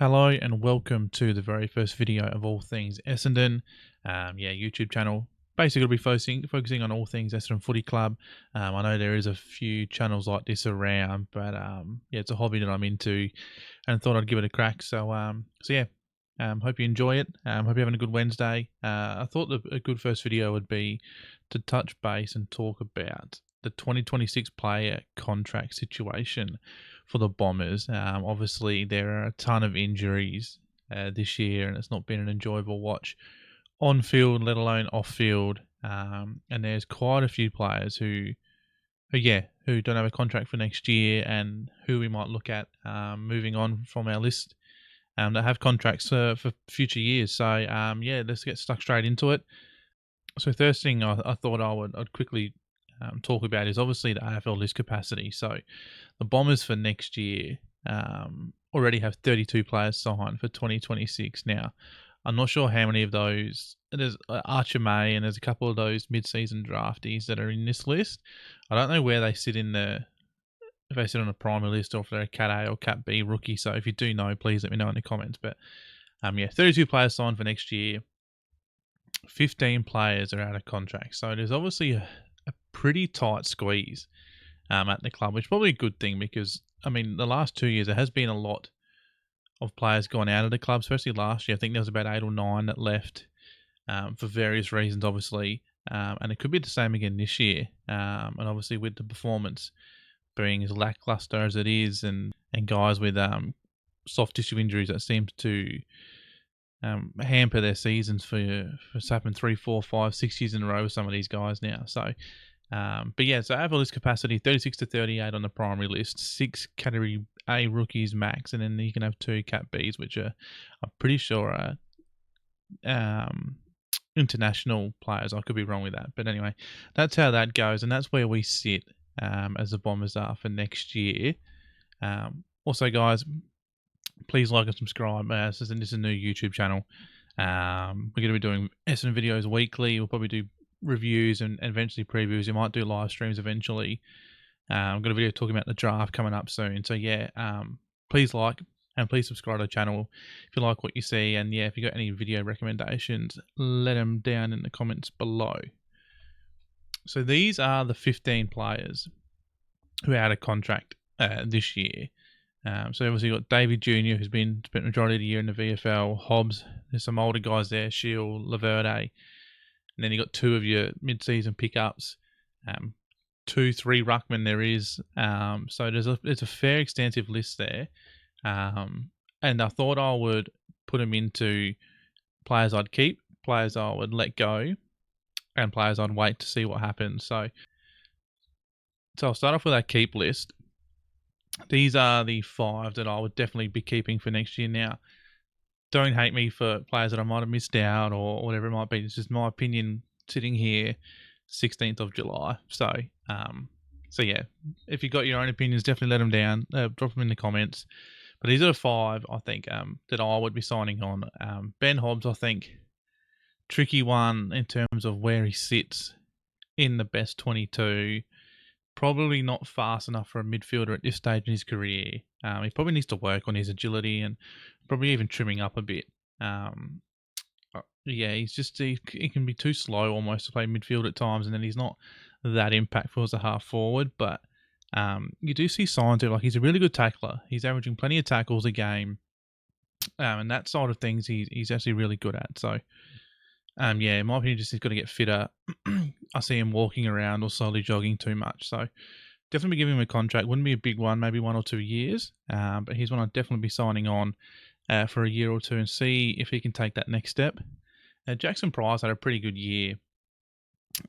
Hello and welcome to the very first video of all things Essendon. YouTube channel. Basically, we'll be focusing on all things Essendon Footy Club. I know there is a few channels like this around, but it's a hobby that I'm into, and thought I'd give it a crack. Hope you enjoy it. Hope you're having a good Wednesday. I thought a good first video would be to touch base and talk about the 2026 player contract situation for the Bombers. Obviously, there are a ton of injuries this year, and it's not been an enjoyable watch on field, let alone off field. And there's quite a few players who don't have a contract for next year, and who we might look at moving on from our list that have contracts for future years. So let's get stuck straight into it. So first thing I thought I'd quickly talk about is obviously the AFL list capacity. So the Bombers for next year already have 32 players signed for 2026. Now, I'm not sure how many of those. There's Archer May and there's a couple of those mid-season draftees that are in this list. I don't know where they sit if they sit on a primary list or if they're a Cat A or Cat B rookie. So if you do know, please let me know in the comments. But 32 players signed for next year. 15 players are out of contract. So there's obviously a pretty tight squeeze at the club, which is probably a good thing because, the last 2 years there has been a lot of players gone out of the club, especially last year. I think there was about 8 or 9 that left for various reasons, obviously. And it could be the same again this year. And obviously with the performance being as lackluster as it is, and guys with soft tissue injuries that seems to hamper their seasons for it's happened 3, 4, 5, 6 years in a row with some of these guys now. So so AFL list capacity 36 to 38 on the primary list, 6 category A rookies max, and then you can have 2 Cat Bs, which I'm pretty sure are international players. I could be wrong with that, but anyway, that's how that goes, and that's where we sit as the Bombers are for next year. Also, guys, please like and subscribe. This is a new YouTube channel. We're going to be doing Essendon videos weekly. We'll probably do reviews and eventually previews. We might do live streams eventually. I've got a video talking about the draft coming up soon. So please like and please subscribe to the channel if you like what you see. And if you got any video recommendations, let them down in the comments below. So these are the 15 players who are out of contract this year. So obviously you've got David Jr., who's spent the majority of the year in the VFL. Hobbs, there's some older guys there, Shield, Laverde. And then you got 2 of your mid-season pickups, 2, 3 ruckmen there is. So there's a fair extensive list there. And I thought I would put them into players I'd keep, players I would let go, and players I'd wait to see what happens. So I'll start off with our keep list. These are the 5 that I would definitely be keeping for next year. Now, don't hate me for players that I might have missed out or whatever it might be. It's just my opinion sitting here 16th of July. So if you got your own opinions, definitely let them down. Drop them in the comments. But these are the 5, I think, that I would be signing on. Ben Hobbs, I think, tricky one in terms of where he sits in the best 22. Probably not fast enough for a midfielder at this stage in his career. He probably needs to work on his agility and probably even trimming up a bit. He can be too slow almost to play midfield at times, and then he's not that impactful as a half forward. But you do see signs of, like, he's a really good tackler. He's averaging plenty of tackles a game, and that side of things he's actually really good at. So in my opinion, just he's got to get fitter. I see him walking around or slowly jogging too much. So definitely giving him a contract. Wouldn't be a big one, maybe 1 or 2 years. But he's one I'd definitely be signing on for a year or 2 and see if he can take that next step. Jackson Price had a pretty good year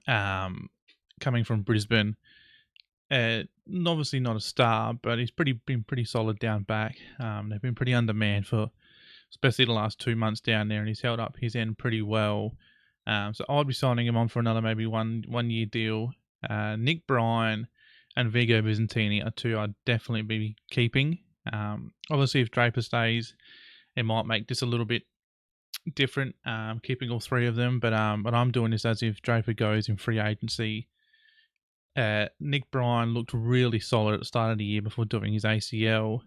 coming from Brisbane. Obviously not a star, but he's been pretty solid down back. They've been pretty undermanned for especially the last 2 months down there, and he's held up his end pretty well. So I'd be signing him on for another maybe one year deal. Nick Bryan and Vigo Bizantini are 2 I'd definitely be keeping. Obviously, if Draper stays, it might make this a little bit different, keeping all 3 of them. But I'm doing this as if Draper goes in free agency. Nick Bryan looked really solid at the start of the year before doing his ACL.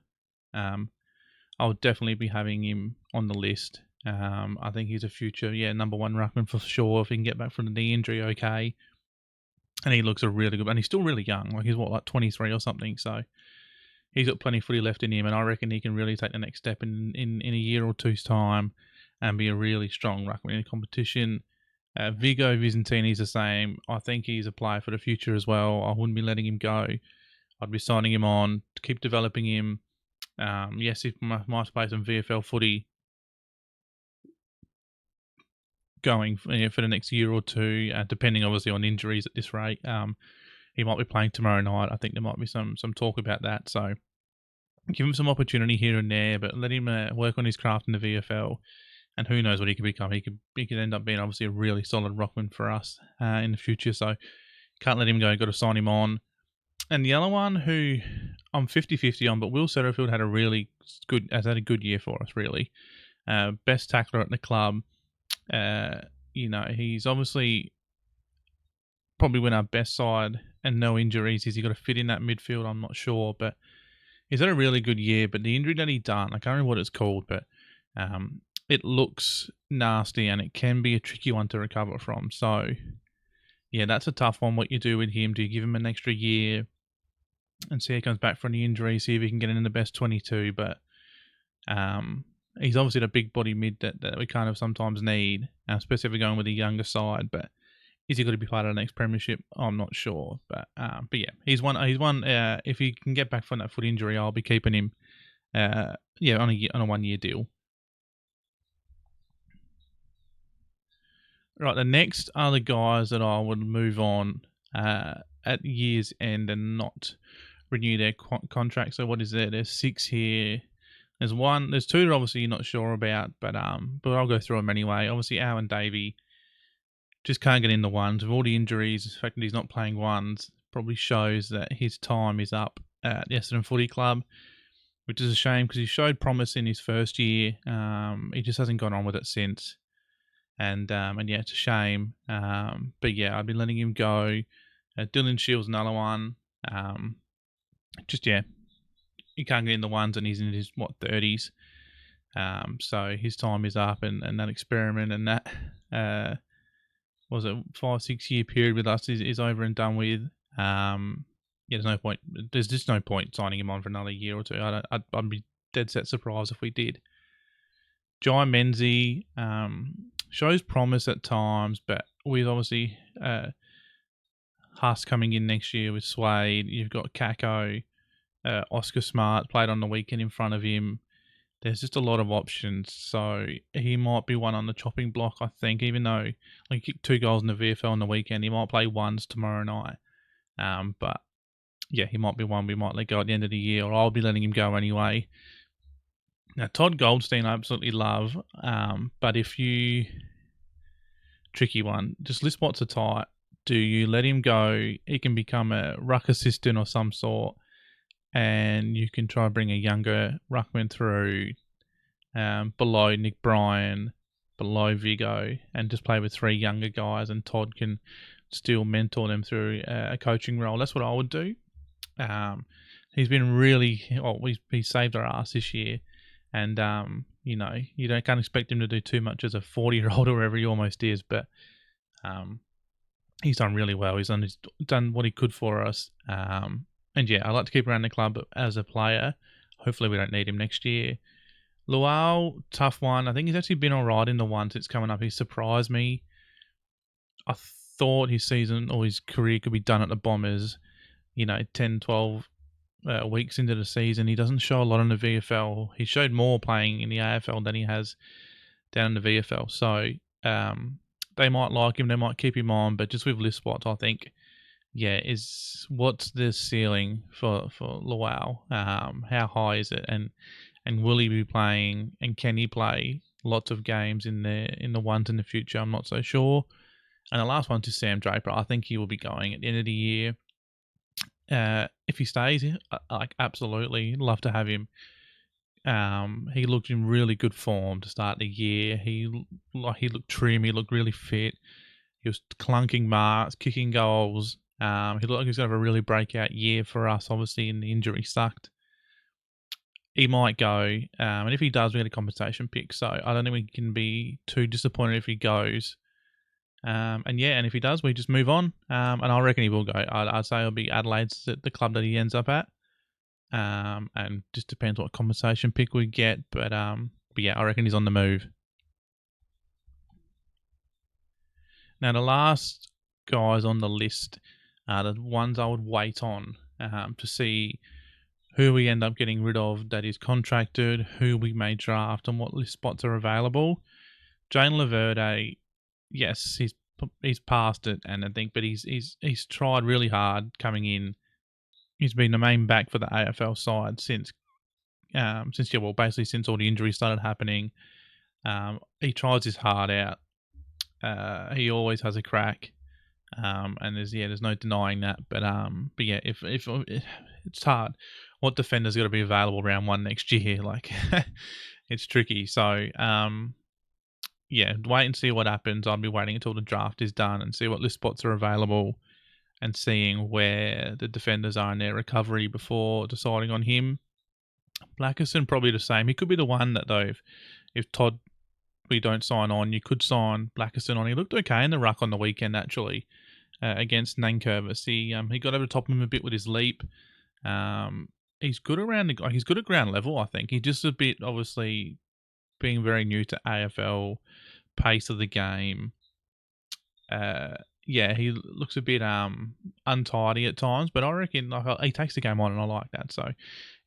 I'll definitely be having him on the list. I think he's a future, number one ruckman for sure. If he can get back from the knee injury, okay. And he looks a really good, and he's still really young. Like he's like 23 or something. So he's got plenty of footy left in him, and I reckon he can really take the next step in a year or two's time and be a really strong ruckman in the competition. Vigo Vizentini's the same. I think he's a player for the future as well. I wouldn't be letting him go. I'd be signing him on to keep developing him. Yes, he might play some VFL footy going for the next year or two, depending obviously on injuries at this rate. He might be playing tomorrow night. I think there might be some talk about that. So give him some opportunity here and there, but let him work on his craft in the VFL. And who knows what he could become. He could end up being obviously a really solid ruckman for us in the future. So can't let him go. Got to sign him on. And the other one who I'm 50-50 on, but Will Setterfield had a good year for us, really. Best tackler at the club. He's obviously probably went our best side and no injuries. Is he got to fit in that midfield? I'm not sure, but he's had a really good year. But the injury that he done, I can't remember what it's called, but it looks nasty and it can be a tricky one to recover from. So, yeah, that's a tough one. What you do with him? Do you give him an extra year and see how he comes back from the injury, see if he can get in the best 22? But he's obviously the big body mid that we kind of sometimes need, especially if we're going with a younger side. But is he going to be part of the next premiership? I'm not sure. But yeah, he's one. If he can get back from that foot injury, I'll be keeping him. On a 1 year deal. Right, the next are the guys that I would move on at year's end and not renew their contract. So what is there? There's 6 here. There's two that obviously you're not sure about, but I'll go through them anyway. Obviously, Alan Davey just can't get in the ones with all the injuries. The fact that he's not playing ones probably shows that his time is up at the Essendon Footy Club, which is a shame because he showed promise in his first year. He just hasn't gone on with it since. And yeah, it's a shame. But yeah, I've been letting him go. Dylan Shields, another one. He can't get in the ones, and he's in his 30s. So his time is up, and that experiment and that was a 5-6 year period with us is over and done with. There's no point. There's just no point signing him on for another year or two. I'd be dead set surprised if we did. Jai Menzie shows promise at times, but with obviously Huss coming in next year with Swade, you've got Kako, Oscar Smart played on the weekend in front of him. There's just a lot of options, so he might be one on the chopping block, I think, even though he kicked 2 goals in the VFL on the weekend. He might play ones tomorrow night. But yeah, he might be one we might let go at the end of the year, or I'll be letting him go anyway. Now, Todd Goldstein I absolutely love, but tricky one, just list spots are tight. Do you let him go? He can become a ruck assistant or some sort, and you can try to bring a younger ruckman through below Nick Bryan, below Vigo, and just play with 3 younger guys, and Todd can still mentor them through a coaching role. That's what I would do. He's been really, he saved our ass this year. And, can't expect him to do too much as a 40-year-old or wherever he almost is, but he's done really well. He's done what he could for us. And yeah, I like to keep around the club as a player. Hopefully we don't need him next year. Luau, tough one. I think he's actually been all right in the one since coming up. He surprised me. I thought his season or his career could be done at the Bombers, 10, 12 weeks into the season. He doesn't show a lot in the VFL. He showed more playing in the AFL than he has down in the VFL. So they might like him, they might keep him on, but just with list spots, I think, what's the ceiling for Luau? How high is it? And will he be playing? And can he play lots of games in the ones in the future? I'm not so sure. And the last one to Sam Draper. I think he will be going at the end of the year. If he stays, absolutely love to have him. He looked in really good form to start the year. He looked trim. He looked really fit. He was clunking marks, kicking goals. He looked like he was going to have a really breakout year for us. Obviously, and the injury sucked. he might go. And if he does, we get a compensation pick. So I don't think we can be too disappointed if he goes. And if he does, we just move on. And I reckon he will go. I'd say it'll be Adelaide's the club that he ends up at. And just depends what compensation pick we get. But yeah, I reckon he's on the move. Now, the last guys on the list are the ones I would wait on to see who we end up getting rid of that is contracted, who we may draft, and what list spots are available. Jane Laverde, yes, he's passed it, and I think, but he's tried really hard coming in. He's been the main back for the AFL side since basically since all the injuries started happening. He tries his heart out. He always has a crack. And there's no denying that. But yeah, if it's hard, what defender's got to be available round one next year? Like, it's tricky. So yeah, wait and see what happens. I'll be waiting until the draft is done and see what list spots are available, and seeing where the defenders are in their recovery before deciding on him. Blackerson probably the same. He could be the one that though, if Todd we don't sign on, you could sign Blackerson on. He looked okay in the ruck on the weekend actually. Against Nankervis. He got over the top of him a bit with his leap. He's good he's good at ground level, I think. He's just a bit, obviously, being very new to AFL, pace of the game. He looks a bit untidy at times, but I reckon he takes the game on, and I like that. So if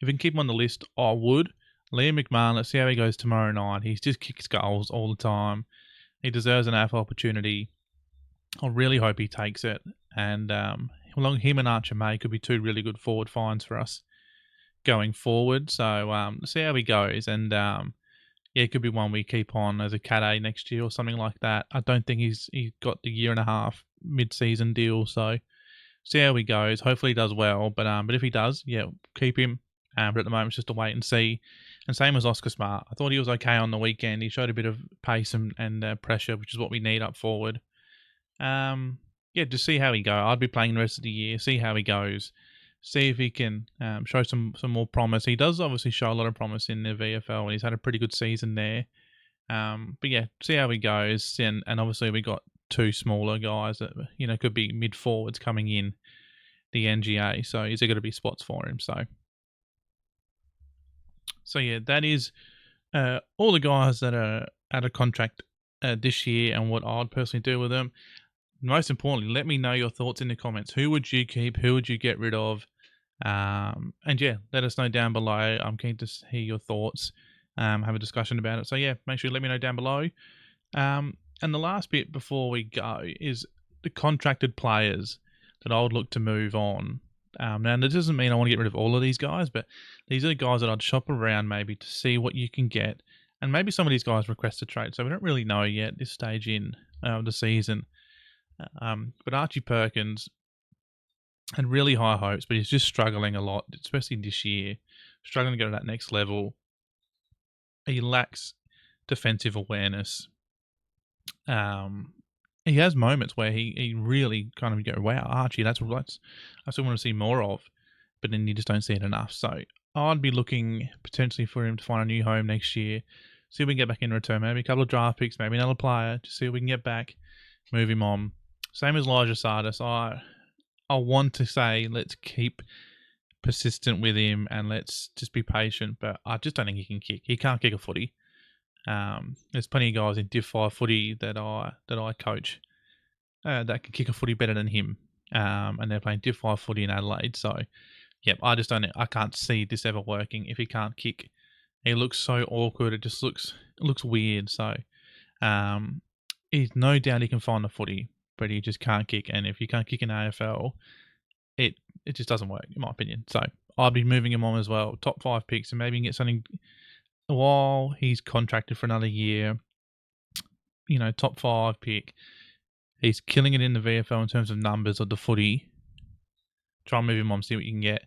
we can keep him on the list, I would. Liam McMahon, let's see how he goes tomorrow night. He's just kicks goals all the time. He deserves an AFL opportunity. I really hope he takes it, and along him and Archer May could be two really good forward finds for us going forward. So see how he goes, and it could be one we keep on as a Cat A next year or something like that. I don't think he's got the year and a half mid-season deal, so see how he goes. Hopefully he does well, but if he does, yeah, keep him. But at the moment, it's just to wait and see. And same as Oscar Smart. I thought he was okay on the weekend. He showed a bit of pace and pressure, which is what we need up forward. Just see how he goes. I'd be playing the rest of the year, see how he goes, see if he can show some more promise. He does obviously show a lot of promise in the VFL, and he's had a pretty good season there. But yeah, see how he goes, and obviously we got two smaller guys that could be mid forwards coming in the NGA. So is there going to be spots for him? So yeah, that is all the guys that are out of contract this year, and what I'd personally do with them. Most importantly, let me know your thoughts in the comments. Who would you keep? Who would you get rid of? And yeah, let us know down below. I'm keen to hear your thoughts. Have a discussion about it. So yeah, make sure you let me know down below. And the last bit before we go is the contracted players that I would look to move on. Now, that doesn't mean I want to get rid of all of these guys, but these are the guys that I'd shop around maybe to see what you can get. And maybe some of these guys request a trade, so we don't really know yet this stage in the season. But Archie Perkins had really high hopes, but he's just struggling a lot, especially this year, struggling to go to that next level. He lacks defensive awareness. He has moments where he really kind of go, wow, Archie, that's I still want to see more of, but then you just don't see it enough. So I'd be looking potentially for him to find a new home next year, see if we can get back in return, maybe a couple of draft picks, maybe another player, just see if we can get back, move him on. Same as Elijah Sardis. I want to say let's keep persistent with him and let's just be patient, but I just don't think he can kick. He can't kick a footy. There's plenty of guys in Div 5 footy that I coach that can kick a footy better than him, and they're playing Div 5 footy in Adelaide. So, yep, I can't see this ever working if he can't kick. He looks so awkward. It just looks weird. So, he's no doubt he can find the footy, but he just can't kick. And if you can't kick in AFL, it just doesn't work, in my opinion. So I'd be moving him on as well. Top 5 picks, and maybe you can get something while he's contracted for another year. Top 5 pick. He's killing it in the VFL in terms of numbers of the footy. Try and move him on, see what you can get.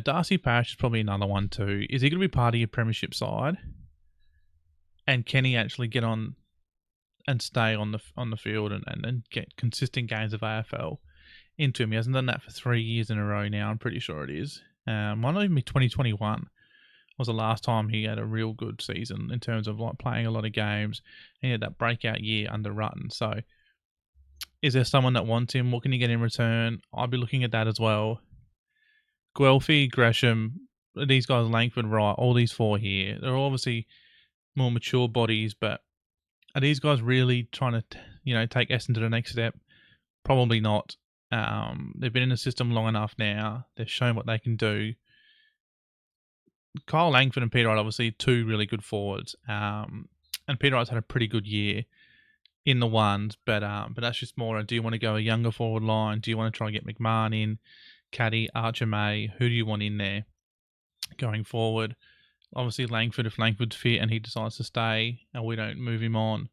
Darcy Parish is probably another one too. Is he going to be part of your premiership side? And can he actually get on and stay on the field and get consistent games of AFL into him? He hasn't done that for 3 years in a row now, I'm pretty sure it is. Might not even be 2021. was the last time he had a real good season in terms of like playing a lot of games. He had that breakout year under Rutten. So is there someone that wants him? What can you get in return? I'll be looking at that as well. Guelphy, Gresham, these guys, Langford, Wright, all these four here, they're obviously more mature bodies, but are these guys really trying to, take Essendon to the next step? Probably not. They've been in the system long enough now. They've shown what they can do. Kyle Langford and Peter Wright, obviously, two really good forwards. And Peter Wright's had a pretty good year in the ones, but that's just more. Do you want to go a younger forward line? Do you want to try and get McMahon in, Caddy, Archer May? Who do you want in there going forward? Obviously, Langford, if Langford's fit and he decides to stay and we don't move him on.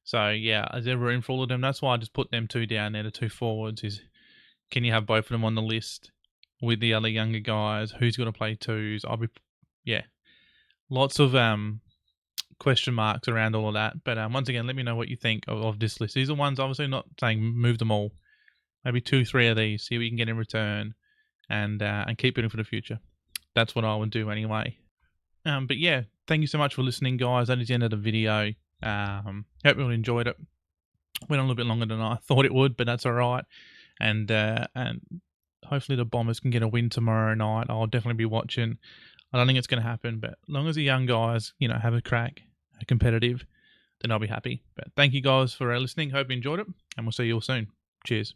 So, yeah, is there room for all of them? That's why I just put them two down there, the two forwards, is can you have both of them on the list with the other younger guys? Who's going to play twos? Lots of question marks around all of that. But once again, let me know what you think of this list. These are ones, obviously not saying move them all. Maybe 2-3 of these, see what you can get in return and keep it in for the future. That's what I would do anyway. But yeah, thank you so much for listening, guys. That is the end of the video. Hope you all enjoyed it. Went on a little bit longer than I thought it would, but that's all right. And hopefully the Bombers can get a win tomorrow night. I'll definitely be watching. I don't think it's going to happen, but as long as the young guys, have a crack, are competitive, then I'll be happy. But thank you guys for listening. Hope you enjoyed it, and we'll see you all soon. Cheers.